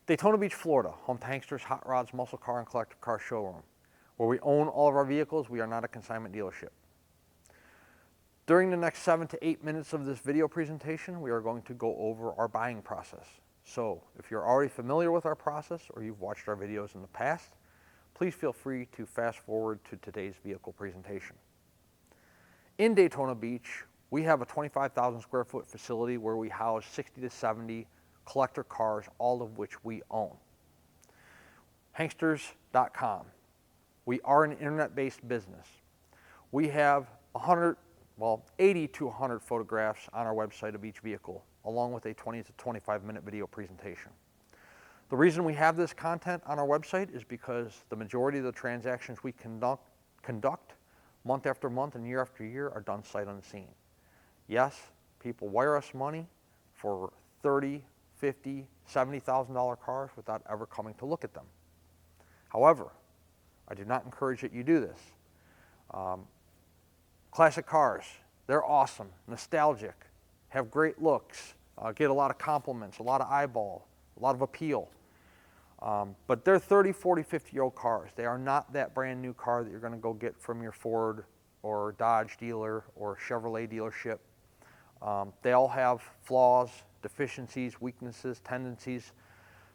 Daytona Beach, Florida, home to Hanksters, Hot Rods, Muscle Car, and Collector Car Showroom. Where we own all of our vehicles, we are not a consignment dealership. During the next 7 to 8 minutes of this video presentation, we are going to go over our buying process. So if you're already familiar with our process or you've watched our videos in the past, please feel free to fast forward to today's vehicle presentation. In Daytona Beach, we have a 25,000 square foot facility where we house 60 to 70 collector cars, all of which we own. Hanksters.com. We are an internet-based business. We have 80 to 100 photographs on our website of each vehicle, along with a 20 to 25 minute video presentation. The reason we have this content on our website is because the majority of the transactions we conduct month after month and year after year are done sight unseen. Yes, people wire us money for $30,000, $50,000, $70,000 cars without ever coming to look at them. However, I do not encourage that you do this. Classic cars, they're awesome, nostalgic, have great looks, get a lot of compliments, a lot of eyeball, a lot of appeal. But they're 30, 40, 50-year-old cars. They are not that brand new car that you're going to go get from your Ford or Dodge dealer or Chevrolet dealership. They all have flaws, deficiencies, weaknesses, tendencies,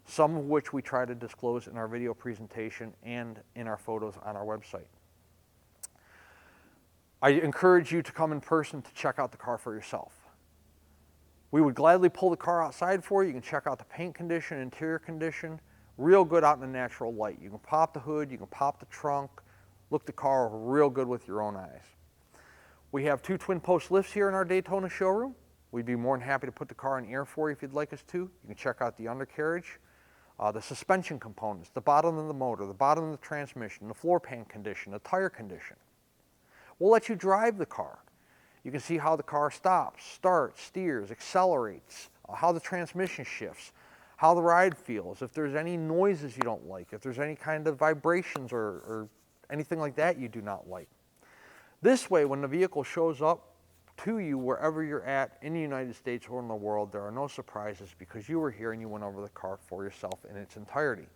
some of which we try to disclose in our video presentation and in our photos on our website. I encourage you to come in person to check out the car for yourself. We would gladly pull the car outside for you. You can check out the paint condition, interior condition, real good out in the natural light. You can pop the hood, you can pop the trunk, look the car over real good with your own eyes. We have 2 twin post lifts here in our Daytona showroom. We'd be more than happy to put the car in air for you if you'd like us to. You can check out the undercarriage, the suspension components, the bottom of the motor, the bottom of the transmission, the floor pan condition, the tire condition. We'll let you drive the car. You can see how the car stops, starts, steers, accelerates, how the transmission shifts, how the ride feels, if there's any noises you don't like, if there's any kind of vibrations or anything like that you do not like. This way, when the vehicle shows up to you wherever you're at in the United States or in the world, there are no surprises because you were here and you went over the car for yourself in its entirety.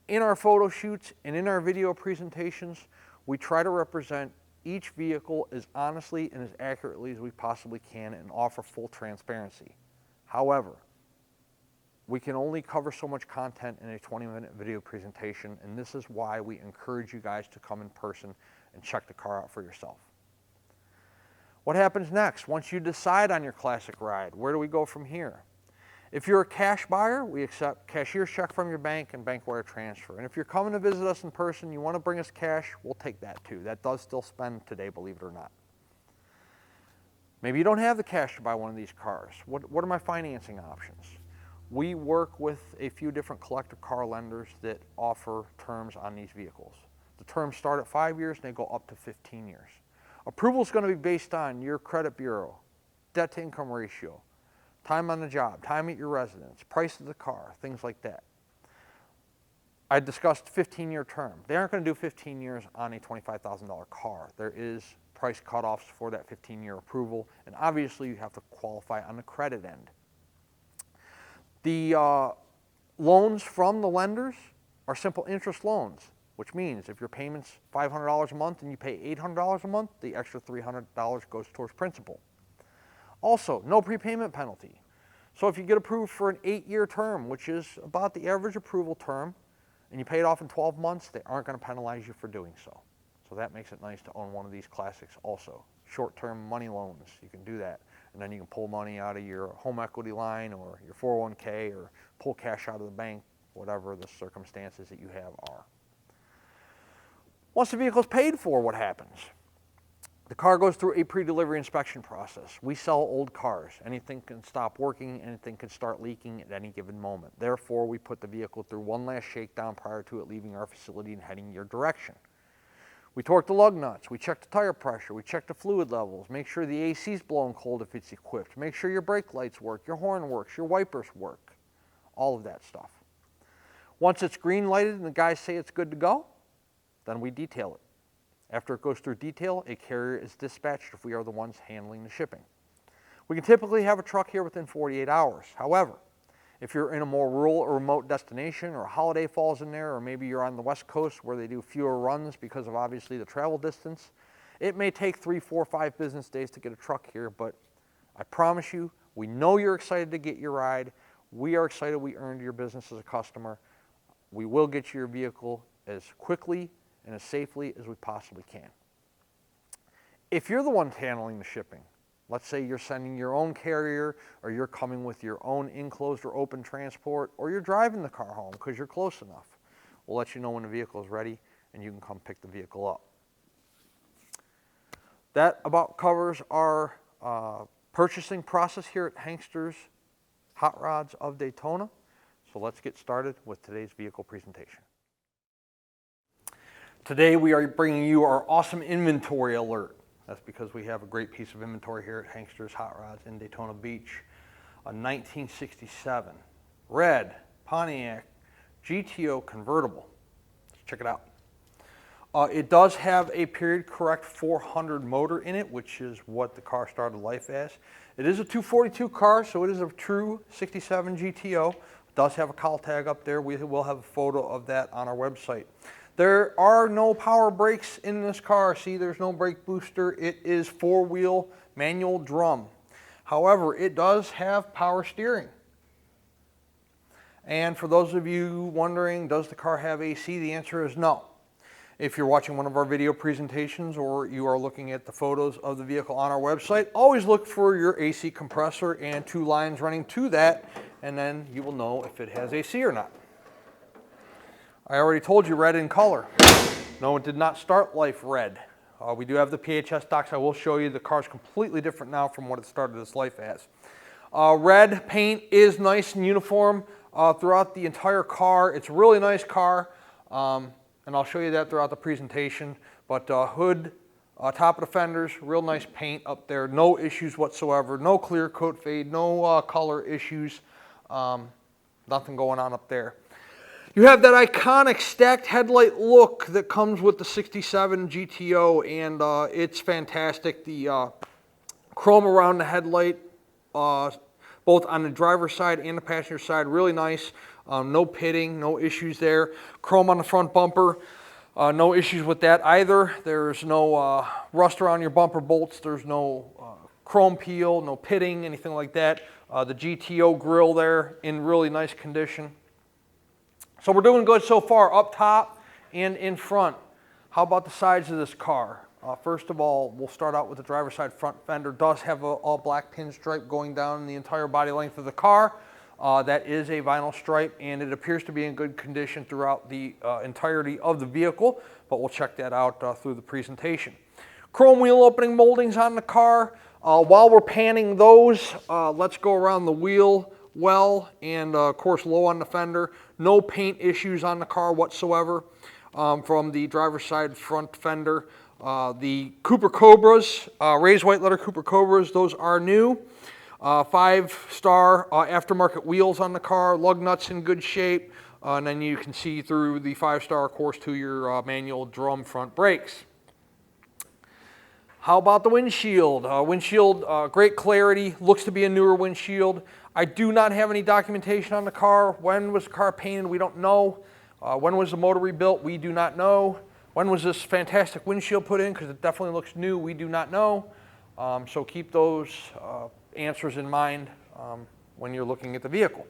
In our photo shoots and in our video presentations, we try to represent each vehicle as honestly and as accurately as we possibly can and offer full transparency. However, we can only cover so much content in a 20-minute video presentation, and this is why we encourage you guys to come in person and check the car out for yourself. What happens next? Once you decide on your classic ride, where do we go from here? If you're a cash buyer, we accept cashier's check from your bank and bank wire transfer. And if you're coming to visit us in person, you want to bring us cash, we'll take that too. That does still spend today, believe it or not. Maybe you don't have the cash to buy one of these cars. What are my financing options? We work with a few different collector car lenders that offer terms on these vehicles. The terms start at 5 years and they go up to 15 years. Approval is going to be based on your credit bureau, debt to income ratio, time on the job, time at your residence, price of the car, things like that. I discussed 15-year term. They aren't going to do 15 years on a $25,000 car. There is price cutoffs for that 15-year approval, and obviously you have to qualify on the credit end. The loans from the lenders are simple interest loans, which means if your payment's $500 a month and you pay $800 a month, the extra $300 goes towards principal. Also, no prepayment penalty. So if you get approved for an 8-year term, which is about the average approval term, and you pay it off in 12 months, they aren't going to penalize you for doing so. So that makes it nice to own one of these classics also. Short-term money loans, you can do that. And then you can pull money out of your home equity line or your 401k or pull cash out of the bank, whatever the circumstances that you have are. Once the vehicle is paid for, what happens? The car goes through a pre-delivery inspection process. We sell old cars. Anything can stop working, anything can start leaking at any given moment. Therefore, we put the vehicle through one last shakedown prior to it leaving our facility and heading your direction. We torque the lug nuts, we check the tire pressure, we check the fluid levels, make sure the AC is blowing cold if it's equipped, make sure your brake lights work, your horn works, your wipers work, all of that stuff. Once it's green lighted and the guys say it's good to go, then we detail it. After it goes through detail, a carrier is dispatched if we are the ones handling the shipping. We can typically have a truck here within 48 hours. However, If you're in a more rural or remote destination, or a holiday falls in there, or maybe you're on the West Coast where they do fewer runs because of obviously the travel distance, it may take 3, 4, 5 business days to get a truck here, but I promise you, we know you're excited to get your ride. We are excited we earned your business as a customer. We will get you your vehicle as quickly and as safely as we possibly can. If you're the one handling the shipping, let's say you're sending your own carrier, or you're coming with your own enclosed or open transport, or you're driving the car home because you're close enough, we'll let you know when the vehicle is ready and you can come pick the vehicle up. That about covers our purchasing process here at Hanksters Hot Rods of Daytona. So let's get started with today's vehicle presentation. Today we are bringing you our awesome inventory alert. That's because we have a great piece of inventory here at Hanksters Hot Rods in Daytona Beach. A 1967 red Pontiac Gto convertible. Let's check it out. It does have a period correct 400 motor in it, which is what the car started life as. It is a 242 car, so it is a true 67 GTO. It does have a call tag up there. We will have a photo of that on our website. There are no power brakes in this car. See, there's no brake booster. It is 4-wheel manual drum. However, it does have power steering. And for those of you wondering, does the car have AC? The answer is no. If you're watching one of our video presentations, or you are looking at the photos of the vehicle on our website, always look for your AC compressor and 2 lines running to that, and then you will know if it has AC or not. I already told you red in color. No, it did not start life red. We do have the PHS docs. I will show you the car's completely different now from what it started its life as. Red paint is nice and uniform throughout the entire car. It's a really nice car, and I'll show you that throughout the presentation. But hood, top of the fenders, real nice paint up there. No issues whatsoever. No clear coat fade, no color issues. Nothing going on up there. You have that iconic stacked headlight look that comes with the 67 GTO, and it's fantastic. The chrome around the headlight, both on the driver's side and the passenger side, really nice. No pitting, no issues there. Chrome on the front bumper, no issues with that either. There's no rust around your bumper bolts. There's no chrome peel, no pitting, anything like that. The GTO grille there in really nice condition. So we're doing good so far, up top and in front. How about the sides of this car? First of all, we'll start out with the driver's side front fender. Does have an all black pinstripe going down the entire body length of the car. That is a vinyl stripe, and it appears to be in good condition throughout the entirety of the vehicle, but we'll check that out through the presentation. Chrome wheel opening moldings on the car. While we're panning those, let's go around the wheel well, and of course low on the fender. No paint issues on the car whatsoever from the driver's side front fender. The Cooper Cobras, raised white letter Cooper Cobras, those are new. 5-star aftermarket wheels on the car, lug nuts in good shape, and then you can see through the 5-star, of course, to your manual drum front brakes. How about the windshield? Great clarity, looks to be a newer windshield. I do not have any documentation on the car. When was the car painted? We don't know. When was the motor rebuilt? We do not know. When was this fantastic windshield put in? Because it definitely looks new. We do not know. So keep those answers in mind when you're looking at the vehicle.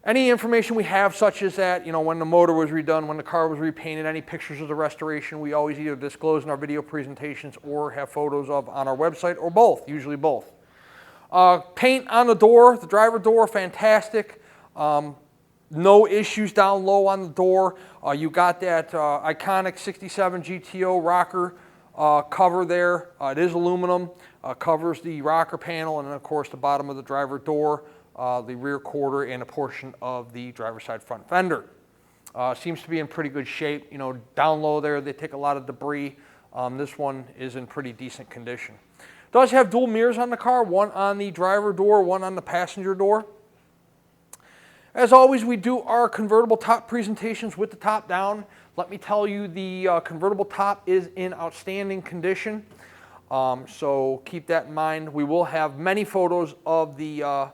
Any information we have, such as that, when the motor was redone, when the car was repainted, any pictures of the restoration, we always either disclose in our video presentations or have photos of on our website, or both, usually both. Paint on the door, the driver door, fantastic. No issues down low on the door. You got that iconic 67 GTO rocker cover there. It is aluminum, covers the rocker panel, and then of course the bottom of the driver door, the rear quarter, and a portion of the driver's side front fender. Seems to be in pretty good shape. Down low there, they take a lot of debris. This one is in pretty decent condition. Does have dual mirrors on the car, one on the driver door, one on the passenger door. As always, we do our convertible top presentations with the top down. Let me tell you, the convertible top is in outstanding condition. So keep that in mind. We will have many photos of the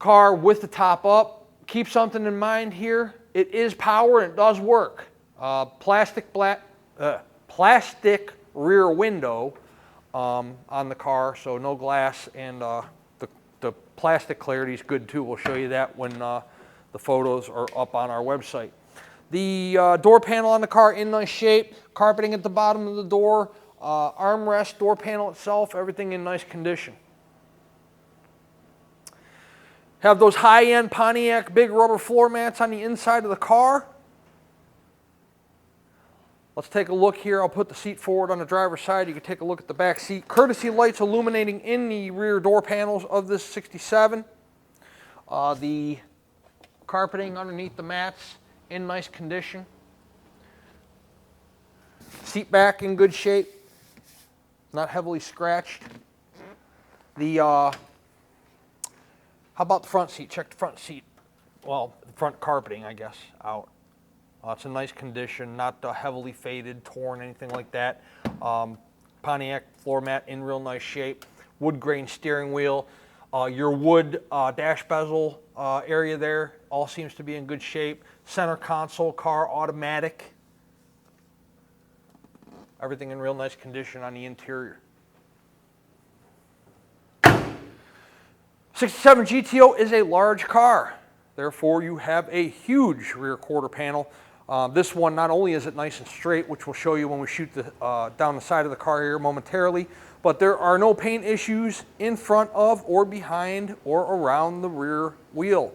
car with the top up. Keep something in mind here. It is power and it does work. Plastic rear window on the car, so no glass, and the plastic clarity is good too. We'll show you that when the photos are up on our website. The door panel on the car in nice shape, carpeting at the bottom of the door, armrest, door panel itself, everything in nice condition. Have those high-end Pontiac big rubber floor mats on the inside of the car. Let's take a look here. I'll put the seat forward on the driver's side. You can take a look at the back seat. Courtesy lights illuminating in the rear door panels of this 67. The carpeting underneath the mats in nice condition. Seat back in good shape. Not heavily scratched. How about the front seat? Check the front seat. Well, the front carpeting, I guess, out. It's in nice condition, not heavily faded, torn, anything like that. Pontiac floor mat in real nice shape. Wood grain steering wheel. Your wood dash bezel area there all seems to be in good shape. Center console, car automatic. Everything in real nice condition on the interior. 67 GTO is a large car. Therefore, you have a huge rear quarter panel. This one, not only is it nice and straight, which we'll show you when we shoot down the side of the car here momentarily, but there are no paint issues in front of or behind or around the rear wheel.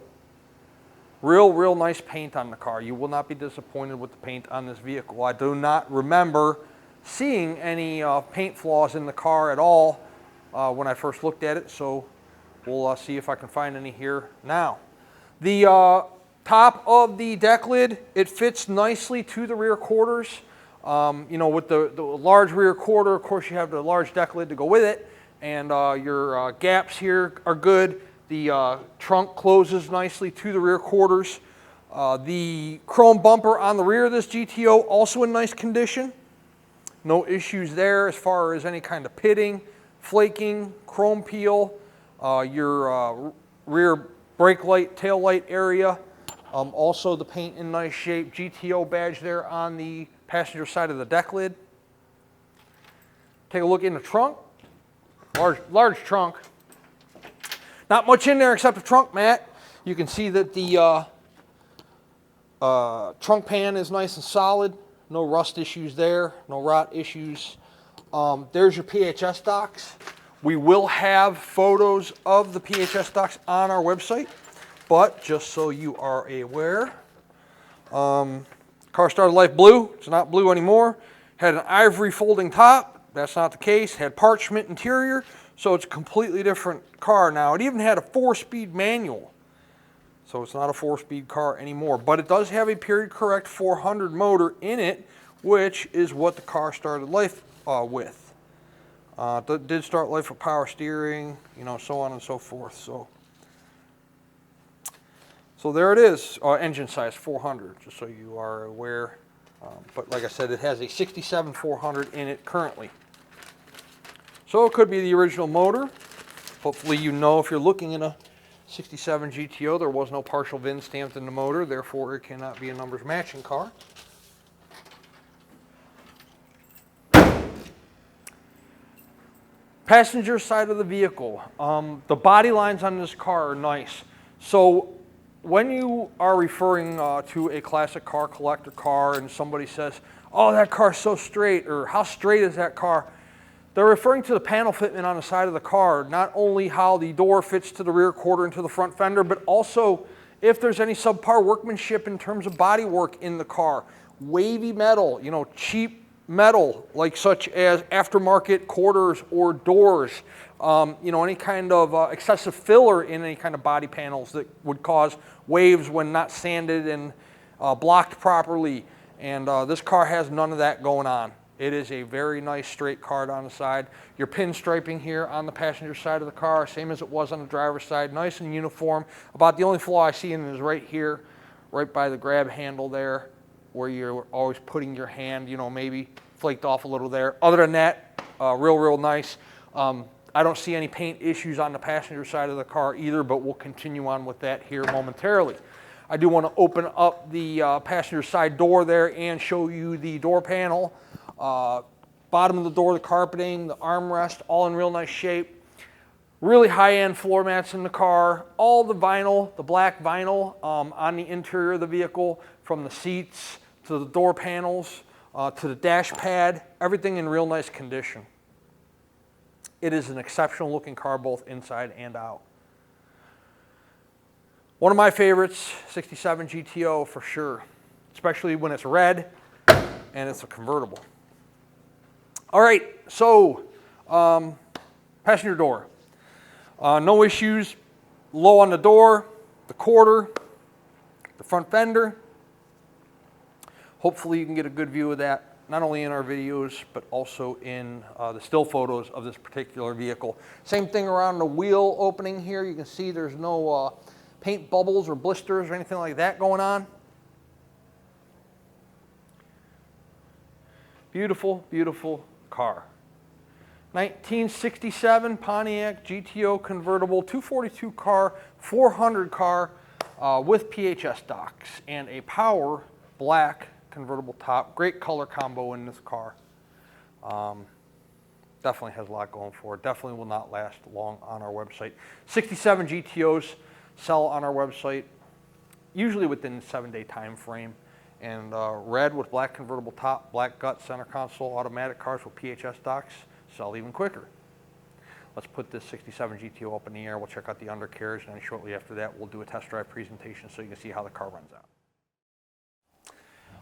Real nice paint on the car. You will not be disappointed with the paint on this vehicle. I do not remember seeing any paint flaws in the car at all when I first looked at it, so we'll see if I can find any here now. The top of the deck lid, it fits nicely to the rear quarters. You know, with the large rear quarter, of course, you have the large deck lid to go with it, and your gaps here are good. The trunk closes nicely to the rear quarters. The chrome bumper on the rear of this GTO, also in nice condition. No issues there as far as any kind of pitting, flaking, chrome peel. Your rear brake light, tail light area. Also the paint in nice shape. GTO badge there on the passenger side of the deck lid. Take a look in the trunk. Large trunk. Not much in there except a trunk mat. You can see that the trunk pan is nice and solid. No rust issues there. No rot issues. There's your PHS docks. We will have photos of the PHS docks on our website, but just so you are aware, car started life blue. It's not blue anymore. Had an ivory folding top. That's not the case. Had parchment interior, so it's a completely different car now. It even had a 4-speed manual, so it's not a 4-speed car anymore, but it does have a period correct 400 motor in it, which is what the car started life with. Did start life with power steering, you know, so on and so forth. So there it is, engine size 400, just so you are aware. But like I said, it has a 67 400 in it currently. So it could be the original motor. Hopefully you know if you're looking at a 67 GTO, there was no partial VIN stamped in the motor, therefore it cannot be a numbers matching car. Passenger side of the vehicle. The body lines on this car are nice. So when you are referring to a classic car, collector car, and somebody says, oh, that car's so straight, or how straight is that car? They're referring to the panel fitment on the side of the car, not only how the door fits to the rear quarter and to the front fender, but also if there's any subpar workmanship in terms of body work in the car. Wavy metal, you know, cheap metal, like such as aftermarket quarters or doors, you know, any kind of excessive filler in any kind of body panels that would cause waves when not sanded and blocked properly. And this car has none of that going on. It is a very nice straight car on the side. Your pinstriping here on the passenger side of the car, same as it was on the driver's side, nice and uniform. About the only flaw I see in it is right here, right by the grab handle there, where you're always putting your hand, you know, maybe flaked off a little there. Other than that, real nice. I don't see any paint issues on the passenger side of the car either, but we'll continue on with that here momentarily. I do want to open up the passenger side door there and show you the door panel. Bottom of the door, the carpeting, the armrest, all in real nice shape. Really high-end floor mats in the car. All the vinyl, the black vinyl on the interior of the vehicle, from the seats to the door panels to the dash pad, everything in real nice condition. It is an exceptional looking car both inside and out. One of my favorites, 67 GTO for sure, especially when it's red and it's a convertible. All right, so passenger door. No issues, low on the door, the quarter, the front fender. Hopefully you can get a good view of that, not only in our videos, but also in the still photos of this particular vehicle. Same thing around the wheel opening here. You can see there's no paint bubbles or blisters or anything like that going on. Beautiful, beautiful car. 1967 Pontiac Gto convertible, 242 car, 400 car with PHS docks and a power black convertible top. Great color combo in this car. Definitely has a lot going for it. Definitely will not last long on our website. 67 GTOs sell on our website usually within a 7-day time frame. And red with black convertible top, black gut, center console, automatic cars with PHS docks sell even quicker. Let's put this 67 GTO up in the air. We'll check out the undercarriage, and then shortly after that, we'll do a test drive presentation so you can see how the car runs out.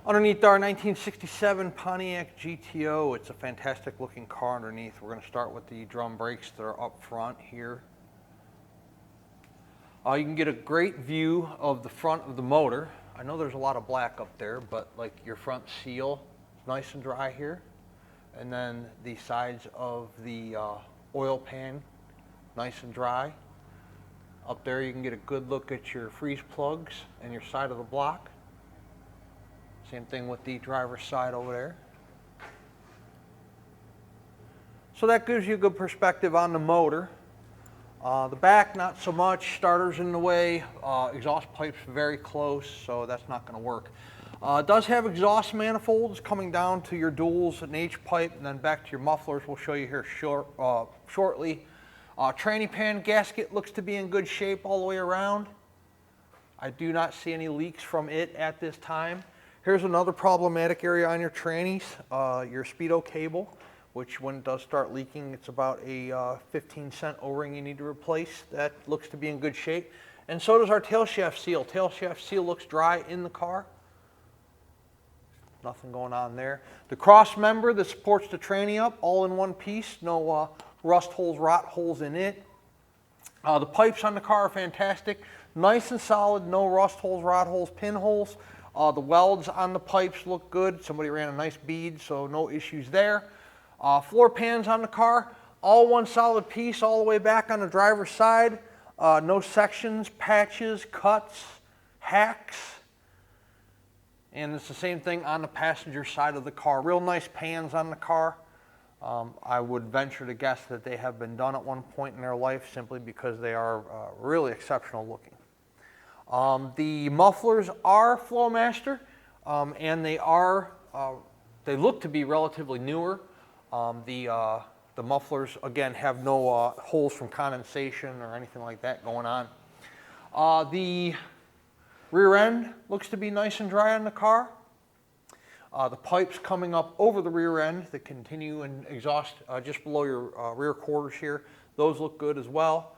Underneath our 1967 Pontiac Gto, it's a fantastic looking car underneath. We're going to start with the drum brakes that are up front here. You can get a great view of the front of the motor. I know there's a lot of black up there, but like your front seal is nice and dry here. And then the sides of the oil pan, nice and dry. Up there you can get a good look at your freeze plugs and your side of the block. Same thing with the driver's side over there. So that gives you a good perspective on the motor. The back, not so much. Starter's in the way. Exhaust pipes very close, so that's not going to work. It does have exhaust manifolds coming down to your duals, an H pipe, and then back to your mufflers. We'll show you here shortly. Tranny pan gasket looks to be in good shape all the way around. I do not see any leaks from it at this time. Here's another problematic area on your trannies, your speedo cable, which when it does start leaking, it's about a 15-cent O-ring you need to replace. That looks to be in good shape. And so does our tail shaft seal. Tail shaft seal looks dry in the car. Nothing going on there. The cross member that supports the tranny up, all in one piece. No rust holes, rot holes in it. The pipes on the car are fantastic. Nice and solid, no rust holes, rot holes, pinholes. The welds on the pipes look good. Somebody ran a nice bead, so no issues there. Floor pans on the car, all one solid piece all the way back on the driver's side. No sections, patches, cuts, hacks. And it's the same thing on the passenger side of the car. Real nice pans on the car. I would venture to guess that they have been done at one point in their life simply because they are really exceptional looking. The mufflers are Flowmaster, and they look to be relatively newer. The mufflers, again, have no holes from condensation or anything like that going on. The rear end looks to be nice and dry on the car. The pipes coming up over the rear end that continue and exhaust just below your rear quarters here, those look good as well.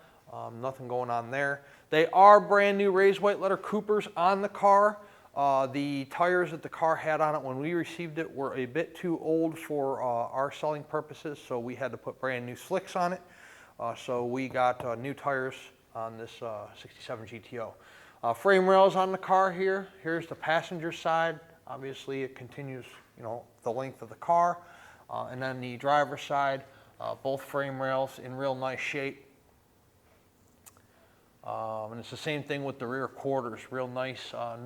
Nothing going on there. They are brand new raised white letter Coopers on the car. The tires that the car had on it when we received it were a bit too old for our selling purposes, so we had to put brand new slicks on it. So we got new tires on this 67 GTO. Frame rails on the car here. Here's the passenger side. Obviously it continues, the length of the car. And then the driver's side, both frame rails in real nice shape. And it's the same thing with the rear quarters, real nice. I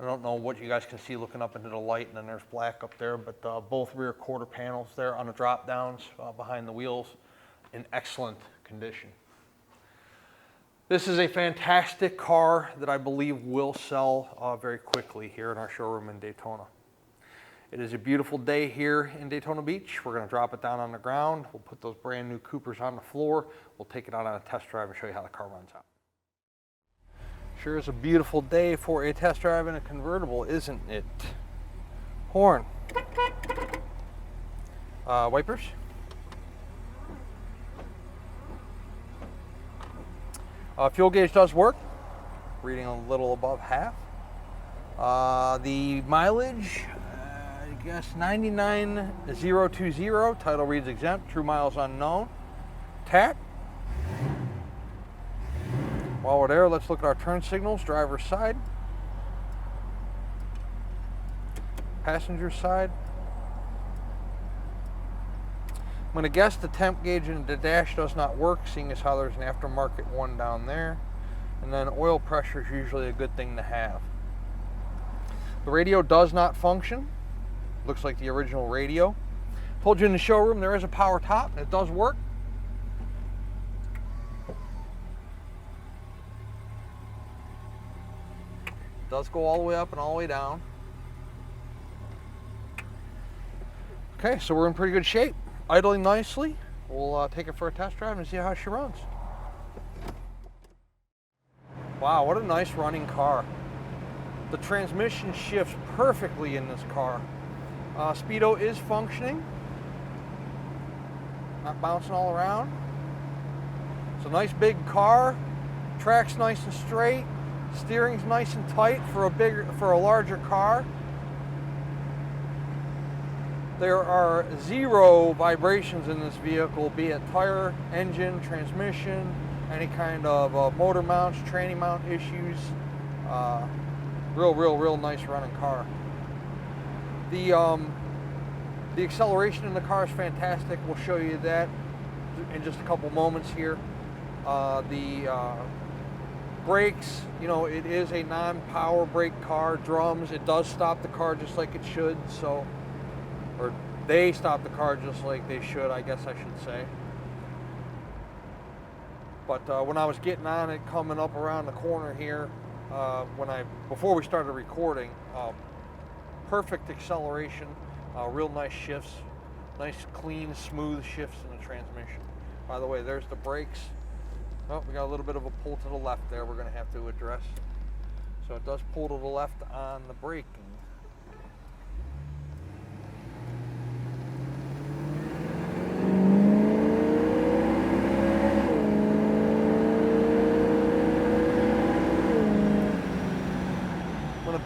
don't know what you guys can see looking up into the light, and then there's black up there, but both rear quarter panels there on the drop downs behind the wheels. in excellent condition. This is a fantastic car that I believe will sell very quickly here in our showroom in Daytona. It is a beautiful day here in Daytona Beach. We're going to drop it down on the ground. We'll put those brand new Coopers on the floor. We'll take it out on a test drive and show you how the car runs out. Sure is a beautiful day for a test drive in a convertible, isn't it? Horn. Wipers. Fuel gauge does work, reading a little above half. The mileage, I guess 99,020, title reads exempt, true miles unknown. Tach. While we're there, let's look at our turn signals, driver's side, passenger side. I'm going to guess the temp gauge in the dash does not work, seeing as how there's an aftermarket one down there. And then oil pressure is usually a good thing to have. The radio does not function. Looks like the original radio. Told you in the showroom there is a power top, and it does work. It does go all the way up and all the way down. Okay, so we're in pretty good shape. Idling nicely. We'll take it for a test drive and see how she runs. Wow, what a nice running car. The transmission shifts perfectly in this car. Speedo is functioning. Not bouncing all around. It's a nice big car. Track's nice and straight. Steering's nice and tight for a larger car. There are 0 vibrations in this vehicle, be it tire, engine, transmission, any kind of motor mounts, tranny mount issues. Real nice running car. The acceleration in the car is fantastic. We'll show you that in just a couple moments here. The brakes, you know, it is a non-power brake car. Drums, it does stop the car just like it should. So. Or they stop the car just like they should, I guess I should say. But when I was getting on it, coming up around the corner here, before we started recording, perfect acceleration, real nice shifts, nice clean, smooth shifts in the transmission. By the way, there's the brakes. Oh, we got a little bit of a pull to the left there we're going to have to address. So it does pull to the left on the braking.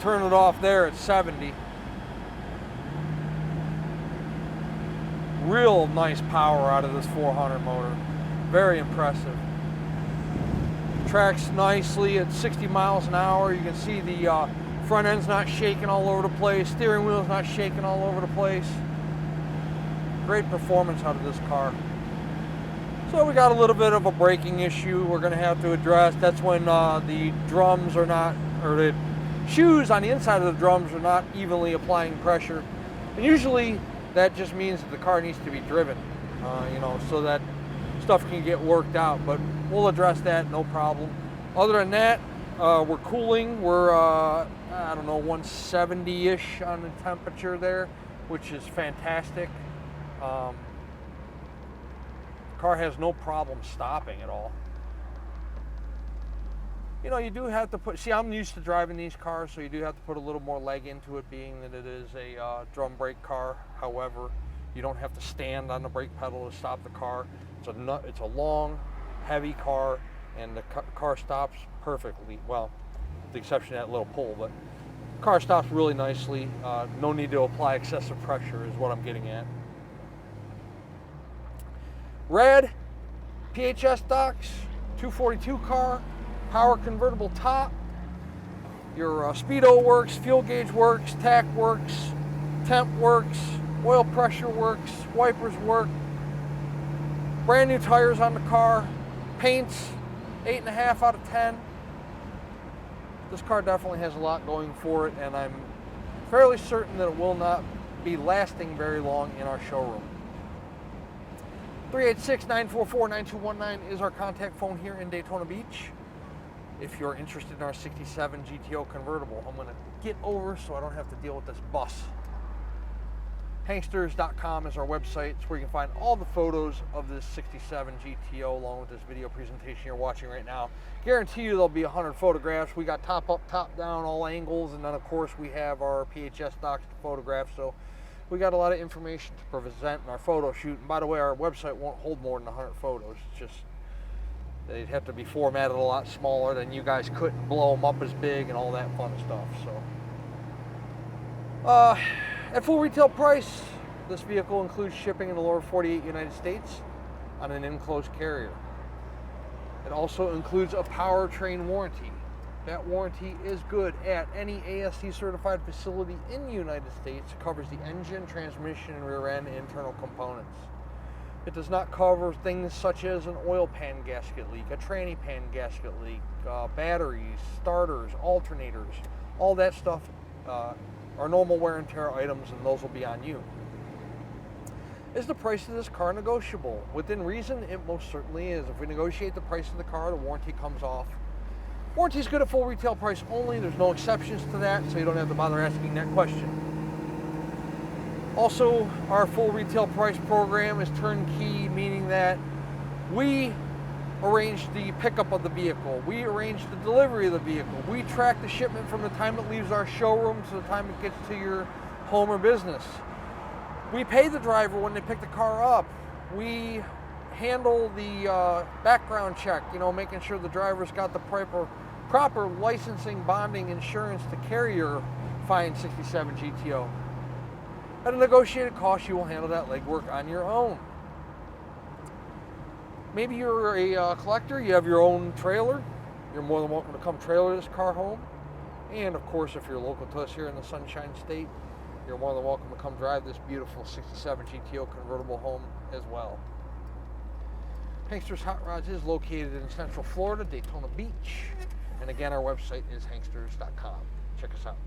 Turn it off there at 70. Real nice power out of this 400 motor. Very impressive. Tracks nicely at 60 miles an hour. You can see the front end's not shaking all over the place. Steering wheel's not shaking all over the place. Great performance out of this car. So we got a little bit of a braking issue we're going to have to address. That's when the drums are not, or the shoes on the inside of the drums are not evenly applying pressure, and usually that just means that the car needs to be driven, you know, so that stuff can get worked out. But we'll address that, no problem. Other than that, we're cooling. We're I don't know, 170-ish on the temperature there, which is fantastic. The car has no problem stopping at all. You know, you do have to put, see, I'm used to driving these cars, so you do have to put a little more leg into it, being that it is a drum brake car. However, you don't have to stand on the brake pedal to stop the car. It's a long, heavy car, and the car stops perfectly. Well, with the exception of that little pull, but the car stops really nicely. No need to apply excessive pressure is what I'm getting at. Red, PHS docks, 242 car. Power convertible top. Your speedo works, fuel gauge works, tach works, temp works, oil pressure works, wipers work. Brand new tires on the car. Paint's 8.5 out of 10. This car definitely has a lot going for it, and I'm fairly certain that it will not be lasting very long in our showroom. 386-944-9219 is our contact phone here in Daytona Beach. If you're interested in our 67 GTO convertible, I'm going to get over so I don't have to deal with this bus. Hanksters.com is our website. It's where you can find all the photos of this 67 GTO along with this video presentation you're watching right now. Guarantee you there'll be 100 photographs. We got top up, top down, all angles, and then of course we have our PHS docs to photograph. So we got a lot of information to present in our photo shoot. And by the way, our website won't hold more than 100 photos. It's just they'd have to be formatted a lot smaller, then you guys couldn't blow them up as big and all that fun stuff. So at full retail price, this vehicle includes shipping in the lower 48 United States on an enclosed carrier. It also includes a powertrain warranty. That warranty is good at any ASC certified facility in the United States. It covers the engine, transmission, and rear end internal components. It does not cover things such as an oil pan gasket leak, a tranny pan gasket leak, batteries, starters, alternators, all that stuff are normal wear and tear items, and those will be on you. Is the price of this car negotiable? Within reason, it most certainly is. If we negotiate the price of the car, the warranty comes off. Warranty is good at full retail price only. There's no exceptions to that, so you don't have to bother asking that question. Also, our full retail price program is turnkey, meaning that we arrange the pickup of the vehicle. We arrange the delivery of the vehicle. We track the shipment from the time it leaves our showroom to the time it gets to your home or business. We pay the driver when they pick the car up. We handle the background check, making sure the driver's got the proper licensing, bonding, insurance to carry your fine 67 GTO. At a negotiated cost, you will handle that legwork on your own. Maybe you're a collector, you have your own trailer. You're more than welcome to come trailer this car home. And of course, if you're local to us here in the Sunshine State, you're more than welcome to come drive this beautiful 67 GTO convertible home as well. Hanksters Hot Rods is located in Central Florida, Daytona Beach. And again, our website is hanksters.com. Check us out.